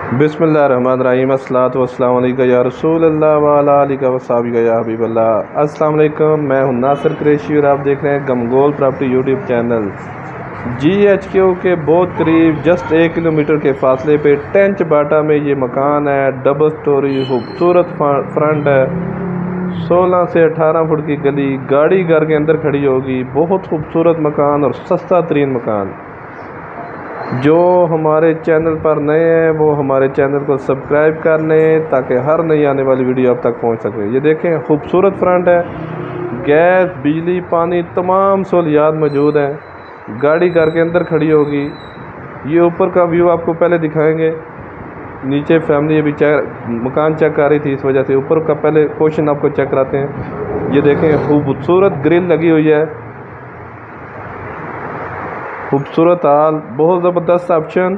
बिस्मिल्लाहिर्रहमानिर्रहीम अस्सलातु वस्सलामु अलैका या रसूलल्लाह व अला आलिका व सहाबिका या हबीबल्लाह। अस्सलाम वालेकुम, मैं हूं नासिर कुरैशी और आप देख रहे हैं गमगोल प्रॉपर्टी यूट्यूब चैनल। GHQ के बहुत करीब जस्ट 1 किलोमीटर के फासले पे टेंच बाटा में ये मकान है। डबल स्टोरी खूबसूरत फ्रंट है, 16 से 18 फुट की गली, गाड़ी घर के अंदर खड़ी होगी। बहुत खूबसूरत मकान और सस्ता तरीन मकान। जो हमारे चैनल पर नए हैं वो हमारे चैनल को सब्सक्राइब कर लें ताकि हर नई आने वाली वीडियो आप तक पहुंच सके। ये देखें, खूबसूरत फ्रंट है, गैस बिजली पानी तमाम सहूलियात मौजूद हैं। गाड़ी घर के अंदर खड़ी होगी। ये ऊपर का व्यू आपको पहले दिखाएंगे। नीचे फैमिली अभी मकान चेक कर रही थी, इस वजह से ऊपर का पहले पोर्शन आपको चेक कराते हैं। ये देखें, खूबसूरत ग्रिल लगी हुई है, खूबसूरत हाल, बहुत ज़बरदस्त ऑप्शन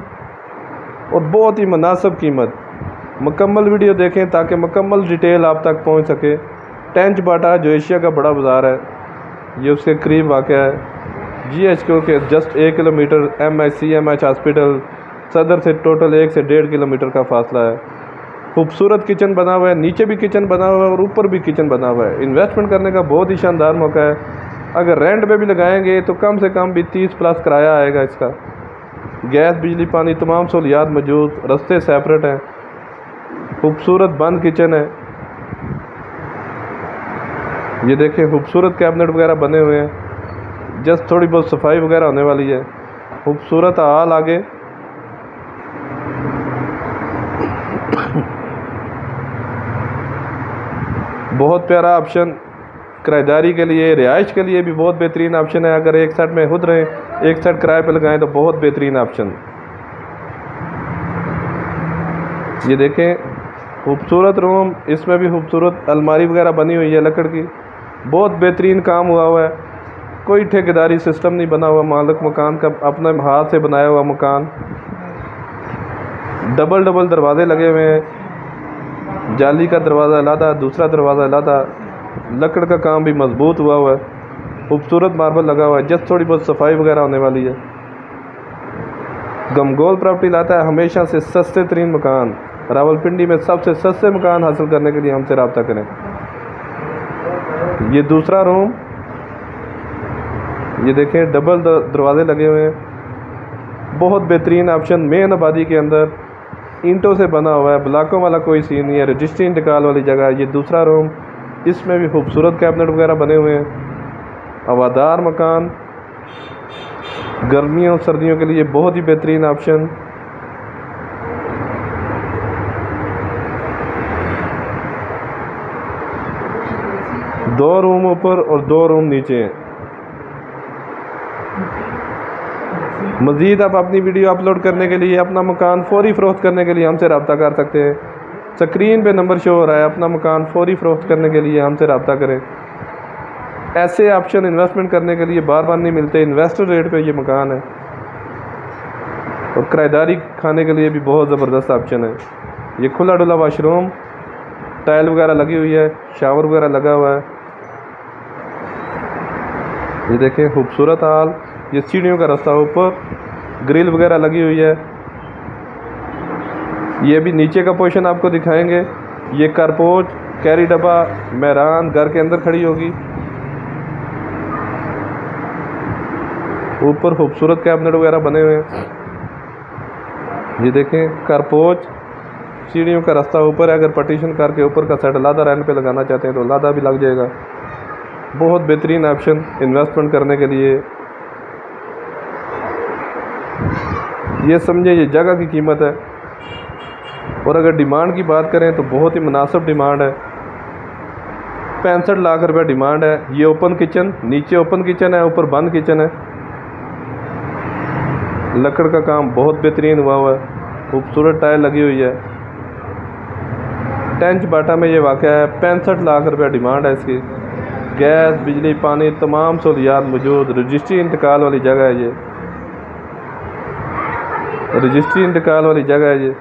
और बहुत ही मुनासिब कीमत। मुकम्मल वीडियो देखें ताकि मुकम्मल डिटेल आप तक पहुंच सके। टेंच बाटा जो एशिया का बड़ा बाज़ार है, ये उसके करीब वाक़या है। GHQ के जस्ट 1 किलोमीटर MH हॉस्पिटल सदर से टोटल 1 से 1.5 किलोमीटर का फासला है। खूबसूरत किचन बना हुआ है, नीचे भी किचन बना हुआ है और ऊपर भी किचन बना हुआ है। इन्वेस्टमेंट करने का बहुत ही शानदार मौका है। अगर रेंट पे भी लगाएंगे तो कम से कम भी 30 प्लस किराया आएगा इसका। गैस बिजली पानी तमाम सहूलियात मौजूद, रास्ते सेपरेट हैं, खूबसूरत बंद किचन है। ये देखें, खूबसूरत कैबिनेट वगैरह बने हुए हैं। जस्ट थोड़ी बहुत सफाई वगैरह होने वाली है। खूबसूरत हाल आगे। बहुत प्यारा ऑप्शन किराएदारी के लिए, रिहाइश के लिए भी बहुत बेहतरीन ऑप्शन है। अगर एक साइड में खुद रहें, एक साइड किराए पे लगाएं तो बहुत बेहतरीन ऑप्शन। ये देखें, खूबसूरत रूम, इसमें भी खूबसूरत अलमारी वगैरह बनी हुई है लकड़ की। बहुत बेहतरीन काम हुआ है, कोई ठेकेदारी सिस्टम नहीं बना हुआ। मालिक मकान का अपने हाथ से बनाया हुआ मकान। डबल दरवाजे लगे हुए हैं, जाली का दरवाज़ा अलग, दूसरा दरवाज़ा अलग। लकड़ का काम भी मजबूत हुआ है, खूबसूरत मार्बल लगा हुआ है। जस्ट थोड़ी बहुत सफाई वगैरह होने वाली है। गमगोल प्रॉपर्टी लाता है हमेशा से सस्ते तरीन मकान। रावलपिंडी में सबसे सस्ते मकान हासिल करने के लिए हमसे रब्ता करें। ये दूसरा रूम, ये देखें, डबल दरवाजे लगे हुए हैं। बहुत बेहतरीन ऑप्शन, मेन आबादी के अंदर ईंटों से बना हुआ है, ब्लॉकों वाला कोई सीन नहीं है, रजिस्ट्री इंतकाल वाली जगह है। ये दूसरा रूम, इसमें भी खूबसूरत कैबिनेट वगैरह बने हुए हैं। हवादार मकान, गर्मियों सर्दियों के लिए बहुत ही बेहतरीन ऑप्शन। दो रूम ऊपर और 2 रूम नीचे हैं। मज़ीद आप अपनी वीडियो अपलोड करने के लिए, अपना मकान फौरी फ़रोख्त करने के लिए हमसे रब्ता कर सकते हैं। स्क्रीन पे नंबर शो हो रहा है। अपना मकान फौरी फ़रोख्त करने के लिए हमसे रब्ता करें। ऐसे ऑप्शन इन्वेस्टमेंट करने के लिए बार बार नहीं मिलते। इन्वेस्टर रेट पे ये मकान है और किराएदारी खाने के लिए भी बहुत ज़बरदस्त ऑप्शन है। ये खुला डुला वाशरूम, टाइल वगैरह लगी हुई है, शावर वगैरह लगा हुआ है। ये देखें, खूबसूरत हाल। ये सीढ़ियों का रास्ता, ऊपर ग्रिल वगैरह लगी हुई है। ये भी नीचे का पोर्शन आपको दिखाएंगे। ये कारपोच, कैरी डब्बा, मेहरान घर के अंदर खड़ी होगी। ऊपर खूबसूरत कैबिनेट वगैरह बने हुए हैं। ये देखें, कारपोच, सीढ़ियों का रास्ता ऊपर है। अगर पार्टीशन करके ऊपर का सेट लादा रेंट पे लगाना चाहते हैं तो लादा भी लग जाएगा। बहुत बेहतरीन ऑप्शन इन्वेस्टमेंट करने के लिए। ये समझे, ये जगह की कीमत है। और अगर डिमांड की बात करें तो बहुत ही मुनासिब डिमांड है। 65 लाख रुपये डिमांड है। ये ओपन किचन, नीचे ओपन किचन है, ऊपर बंद किचन है। लकड़ का काम बहुत बेहतरीन हुआ है, खूबसूरत टाइल लगी हुई है। टेंच बाटा में ये वाक़या है। 65 लाख रुपये डिमांड है इसकी। गैस बिजली पानी तमाम सहूलियात मौजूद। रजिस्ट्री इंतकाल वाली जगह है ये, रजिस्ट्री इंतकाल वाली जगह है ये।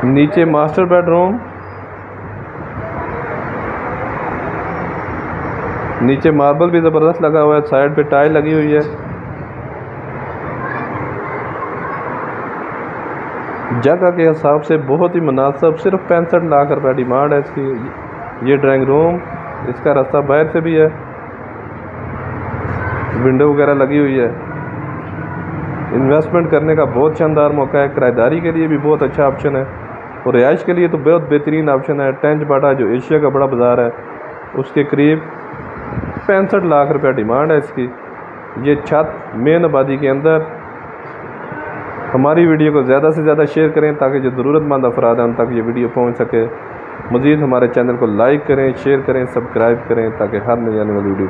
नीचे मास्टर बेडरूम, नीचे मार्बल भी ज़बरदस्त लगा हुआ है, साइड पे टाइल लगी हुई है। जगह के हिसाब से बहुत ही मुनासिब, सिर्फ 65 लाख रुपये डिमांड है इसकी। ये ड्राइंग रूम, इसका रास्ता बाहर से भी है, विंडो वगैरह लगी हुई है। इन्वेस्टमेंट करने का बहुत शानदार मौका है, किराएदारी के लिए भी बहुत अच्छा ऑप्शन है और रिहाइश के लिए तो बहुत बेहतरीन ऑप्शन है। टेंच बाटा जो एशिया का बड़ा बाज़ार है उसके करीब 65 लाख रुपये डिमांड है इसकी। ये छत मेन आबादी के अंदर। हमारी वीडियो को ज़्यादा से ज़्यादा शेयर करें ताकि जो ज़रूरतमंद अफराद हैं उन तक ये वीडियो पहुंच सके। मज़ीद हमारे चैनल को लाइक करें, शेयर करें, सब्सक्राइब करें ताकि हर नई आने वाली वीडियो